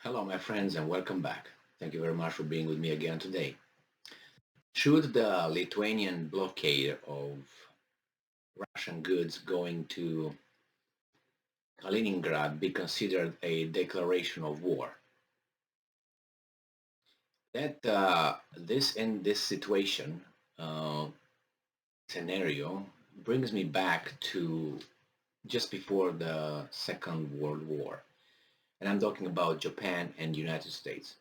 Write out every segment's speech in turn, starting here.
Hello, my friends, and welcome back. Thank you very much for being with me again today. Should the Lithuanian blockade of Russian goods going to Kaliningrad be considered a declaration of war? This situation uh, scenario brings me back to just before the Second World War, and I'm talking about Japan and United States.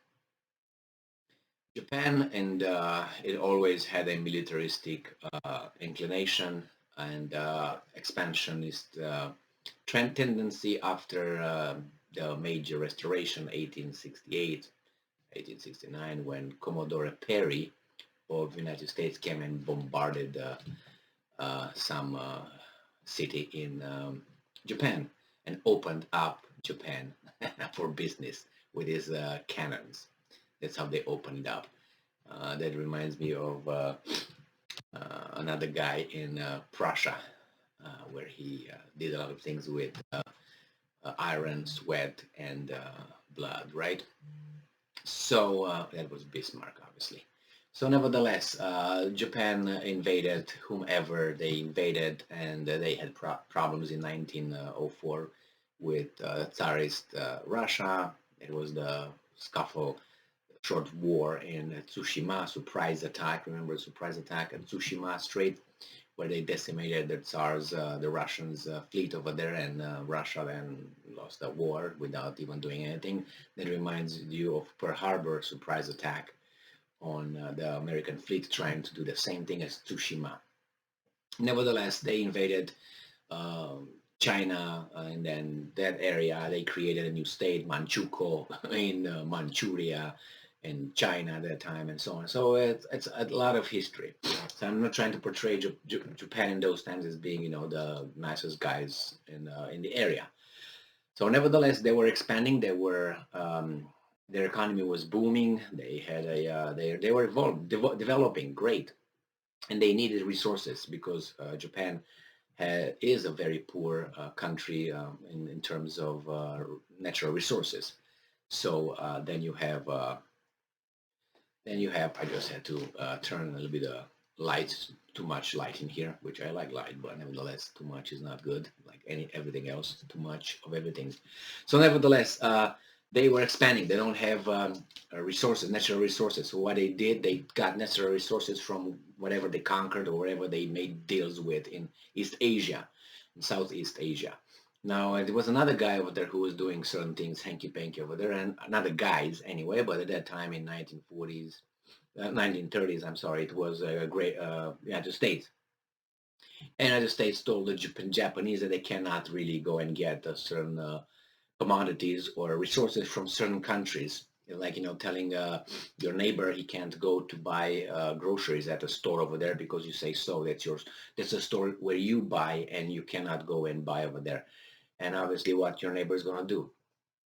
Japan and it always had a militaristic inclination and expansionist trend tendency after the major restoration 1868, 1869, when Commodore Perry of the United States came and bombarded some city in Japan and opened up Japan for business with his cannons. That's how they opened up. That reminds me of another guy in Prussia, where he did a lot of things with iron, sweat, and blood, right? So that was Bismarck, obviously. So nevertheless, Japan invaded whomever they invaded, and they had problems in 1904 with Tsarist Russia. It was the scuffle short war in Tsushima, surprise attack. Remember the surprise attack at Tsushima Strait, where they decimated the Tsar's, the Russians' fleet over there, and Russia then lost the war without even doing anything. That reminds you of Pearl Harbor surprise attack on the American fleet trying to do the same thing as Tsushima. Nevertheless, they invaded um, China, and then that area they created a new state, Manchukuo, in Manchuria, in China at that time, and so on. So it's a lot of history. So I'm not trying to portray Japan in those times as being, the nicest guys in the area. So nevertheless, they were expanding. Their economy was booming. They had they were developing great, and they needed resources because Japan is a very poor country in terms of natural resources. So I just had to turn a little bit of light, too much light in here, which I like light, but nevertheless, too much is not good. Like everything else, too much of everything. So nevertheless, they were expanding. They don't have resources, natural resources. So what they did, they got natural resources from whatever they conquered or whatever they made deals with in East Asia, in Southeast Asia. Now, there was another guy over there who was doing certain things, hanky-panky over there, and another guys anyway, but at that time in 1940s, 1930s, I'm sorry, it was a great United States. And United States told the Japanese that they cannot really go and get certain commodities or resources from certain countries. Like, telling your neighbor he can't go to buy groceries at a store over there because you say so. That's yours. That's a store where you buy, and you cannot go and buy over there. And obviously, what your neighbor is gonna do,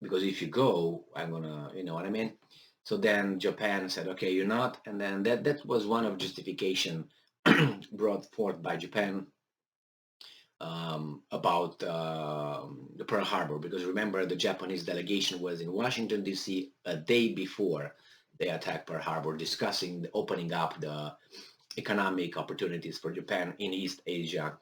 because if you go, I'm gonna, you know what I mean? So then Japan said, okay, you're not. And then that was one of justification brought forth by Japan about the Pearl Harbor, because remember the Japanese delegation was in Washington, D.C. a day before they attacked Pearl Harbor, discussing opening up the economic opportunities for Japan in East Asia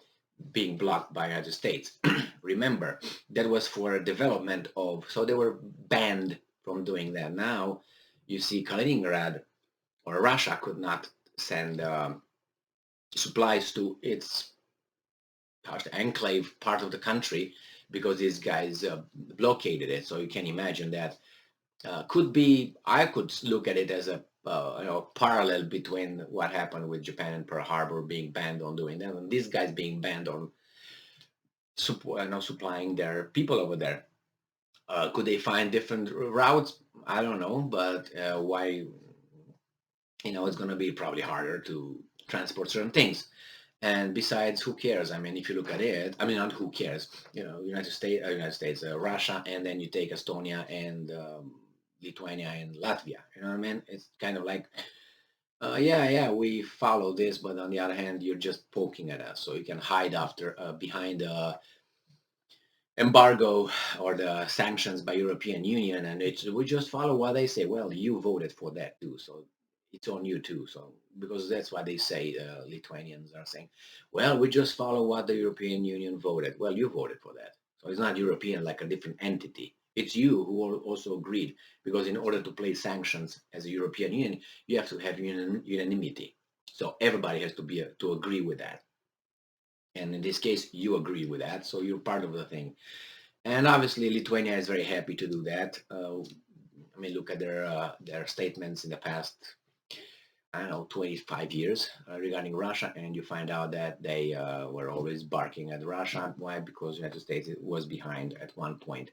being blocked by the United States. Remember, that was for development of, so they were banned from doing that. Now you see Kaliningrad, or Russia could not send supplies to its enclave part of the country because these guys blockaded it. So you can imagine that could be, I could look at it as a parallel between what happened with Japan and Pearl Harbor being banned on doing that, and these guys being banned on supplying their people over there. Could they find different routes? I don't know, but why? It's going to be probably harder to transport certain things. And besides, who cares? I mean, if you look at it, I mean, not who cares. United States, Russia, and then you take Estonia and Lithuania and Latvia. You know what I mean? It's kind of like, yeah, we follow this, but on the other hand, you're just poking at us, so you can hide after behind embargo or the sanctions by European Union, and we just follow what they say. Well, you voted for that too, so it's on you too. So because that's what they say, Lithuanians are saying, well, we just follow what the European Union voted. Well, you voted for that, so it's not European like a different entity. It's you who also agreed, because in order to place sanctions as a European Union, you have to have unanimity. So everybody has to be to agree with that. And in this case, you agree with that, so you're part of the thing. And obviously, Lithuania is very happy to do that. I mean, look at their statements in the past, I don't know, 25 years regarding Russia, and you find out that they were always barking at Russia. Why? Because the United States was behind at one point.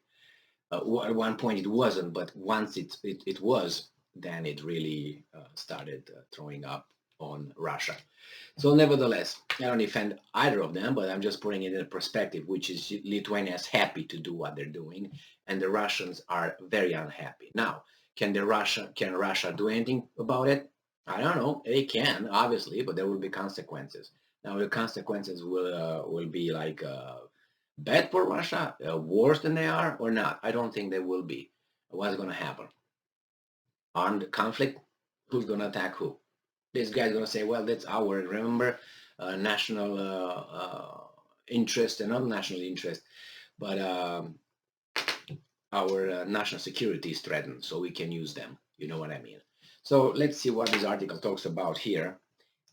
At one point it wasn't, but once it was, then it really started throwing up on Russia. So nevertheless, I don't defend either of them, but I'm just putting it in a perspective, which is Lithuania is happy to do what they're doing, and the Russians are very unhappy. Now, can Russia do anything about it? I don't know. They can, obviously, but there will be consequences. Now, the consequences will be like bad for Russia, worse than they are, or not. I don't think they will be. What's going to happen? Armed conflict? Who's going to attack who? This guy's going to say, well, that's our, remember, national interest, and not national interest, but our national security is threatened, so we can use them. You know what I mean? So let's see what this article talks about here.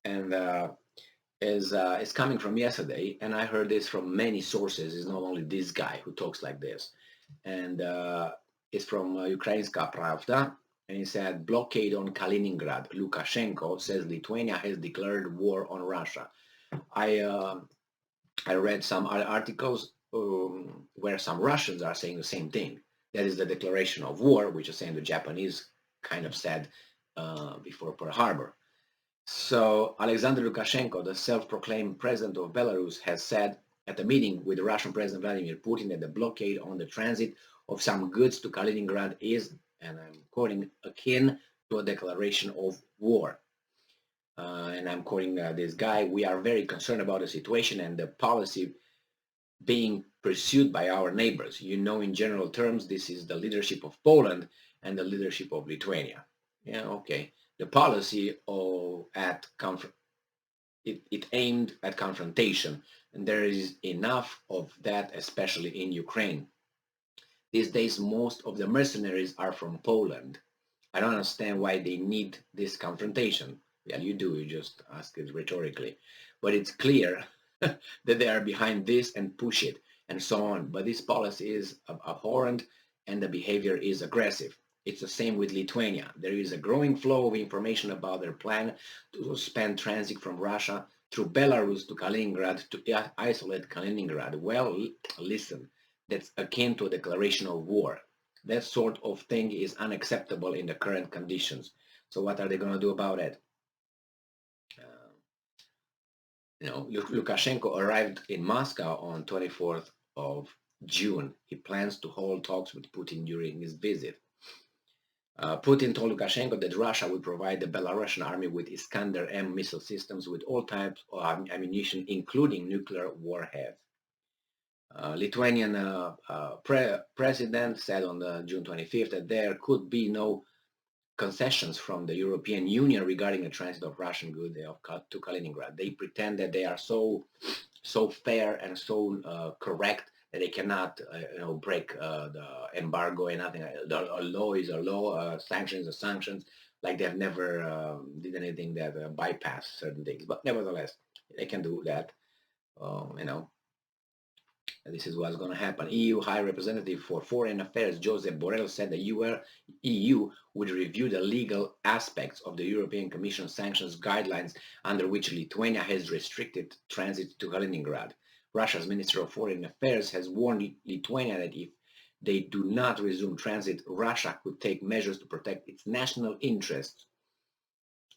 And is coming from yesterday, and I heard this from many sources. It's not only this guy who talks like this. And it's from Ukrainska Pravda, and he said, blockade on Kaliningrad. Lukashenko says Lithuania has declared war on Russia. I read some articles where some Russians are saying the same thing. That is the declaration of war, which is saying the Japanese kind of said before Pearl Harbor. So Alexander Lukashenko, the self-proclaimed president of Belarus, has said at a meeting with the Russian President Vladimir Putin that the blockade on the transit of some goods to Kaliningrad is, and I'm quoting, akin to a declaration of war. And I'm quoting this guy, we are very concerned about the situation and the policy being pursued by our neighbors. You know, in general terms, this is the leadership of Poland and the leadership of Lithuania. Yeah, okay. The policy it aimed at confrontation, and there is enough of that, especially in Ukraine. These days, most of the mercenaries are from Poland. I don't understand why they need this confrontation. Yeah, you do, you just ask it rhetorically. But it's clear that they are behind this and push it, and so on. But this policy is abhorrent, and the behavior is aggressive. It's the same with Lithuania. There is a growing flow of information about their plan to suspend transit from Russia through Belarus to Kaliningrad to isolate Kaliningrad. Well, listen, that's akin to a declaration of war. That sort of thing is unacceptable in the current conditions. So what are they going to do about it? Lukashenko arrived in Moscow on 24th of June. He plans to hold talks with Putin during his visit. Putin told Lukashenko that Russia will provide the Belarusian army with Iskander-M missile systems with all types of ammunition, including nuclear warheads. Lithuanian president said on June 25th that there could be no concessions from the European Union regarding the transit of Russian goods to Kaliningrad. They pretend that they are so fair and so correct that they cannot break the embargo and nothing. A law is a law, sanctions are sanctions, like they've never did anything that bypass certain things. But nevertheless, they can do that. This is what's going to happen. EU High Representative for Foreign Affairs Josep Borrell said the EU would review the legal aspects of the European Commission sanctions guidelines under which Lithuania has restricted transit to Kaliningrad. Russia's Minister of Foreign Affairs has warned Lithuania that if they do not resume transit, Russia could take measures to protect its national interests.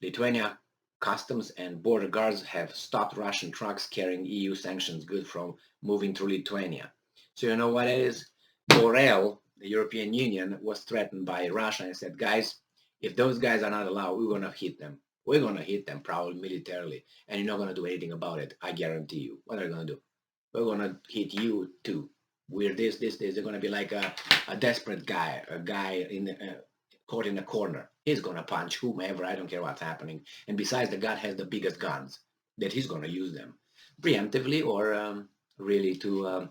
Lithuania Customs and Border Guards have stopped Russian trucks carrying EU sanctions goods from moving through Lithuania. So you know what it is? Borrell, the European Union, was threatened by Russia and said, guys, if those guys are not allowed, we're going to hit them. We're going to hit them probably militarily, and you're not going to do anything about it. I guarantee you. What are you going to do? We're going to hit you too. we're this. They're going to be like a desperate guy, a guy caught in a corner. He's going to punch whomever. I don't care what's happening. And besides, the guy has the biggest guns that he's going to use them preemptively or really to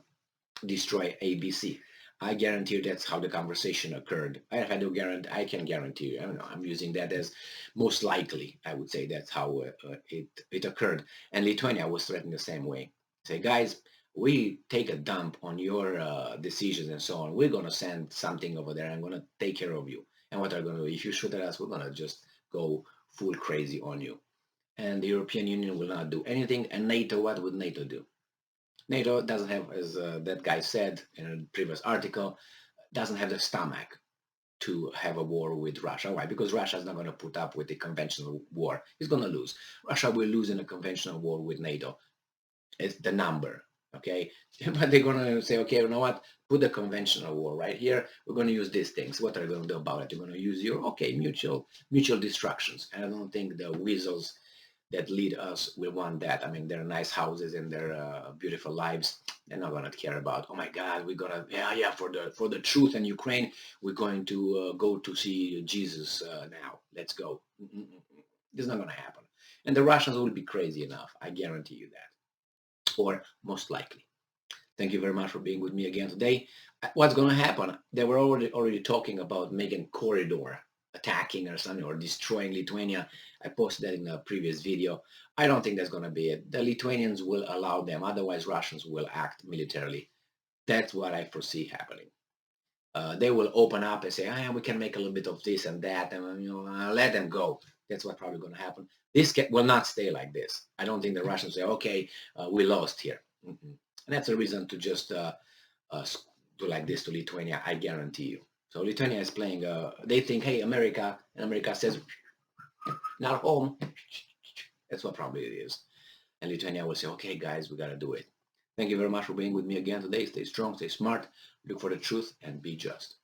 destroy ABC. I guarantee you that's how the conversation occurred. I can guarantee you. I don't know. I'm using that as most likely. I would say that's how it occurred. And Lithuania was threatened the same way. Say, guys, we take a dump on your decisions and so on. We're gonna send something over there. I'm gonna take care of you. And what are going to do? If you shoot at us, we're gonna just go full crazy on you. And the European Union will not do anything. And NATO, what would NATO do? NATO doesn't have, as that guy said in a previous article, doesn't have the stomach to have a war with Russia. Why? Because Russia is not going to put up with the conventional war. It's going to lose. Russia will lose in a conventional war with NATO. It's the number, okay? But they're going to say, okay, you know what? Put the conventional war right here. We're going to use these things. What are you going to do about it? You're going to use your, okay, mutual destructions. And I don't think the weasels that lead us will want that. I mean, their nice houses and their beautiful lives, they're not gonna care about. Oh my God, we're gonna for the truth in Ukraine, we're going to go to see Jesus now. Let's go. This is not gonna happen. And the Russians will be crazy enough. I guarantee you that, or most likely. Thank you very much for being with me again today. What's going to happen? They were already talking about making corridor attacking or something or destroying Lithuania. I posted that in a previous video. I don't think that's going to be it. The Lithuanians will allow them. Otherwise, Russians will act militarily. That's what I foresee happening. They will open up and say, we can make a little bit of this and that, and let them go. That's what's probably going to happen. This will not stay like this. I don't think the Russians say, okay, we lost here. And that's a reason to just do like this to Lithuania, I guarantee you. So Lithuania is playing, they think, hey, America, and America says, not home. That's what probably it is. And Lithuania will say, okay, guys, we got to do it. Thank you very much for being with me again today. Stay strong, stay smart, look for the truth, and be just.